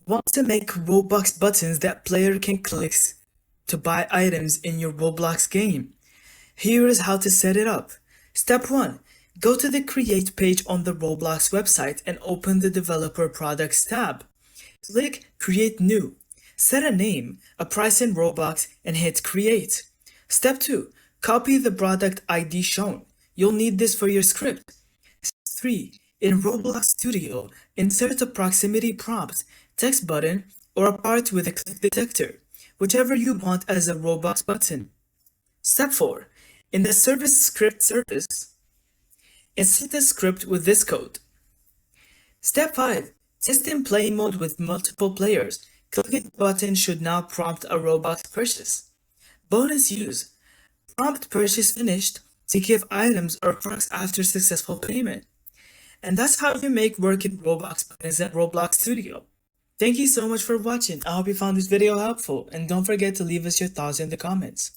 Want to make Robux buttons that player can click to buy items in your Roblox game? Here is how to set it up. Step 1. Go to the Create page on the Roblox website and open the Developer Products tab. Click Create New. Set a name, a price in Robux, and hit Create. Step 2. Copy the product ID shown. You'll need this for your script. Step 3. In Roblox Studio, insert a proximity prompt, text button, or a part with a click detector, whichever you want as a Roblox button. Step 4. In the service script service, insert the script with this code. Step 5. Test in play mode with multiple players. Clicking the button should now prompt a Robux purchase. Bonus use. Prompt purchase finished to give items or perks after successful payment. And that's how you make work in Roblox buttons at Roblox Studio. Thank you so much for watching. I hope you found this video helpful, and don't forget to leave us your thoughts in the comments.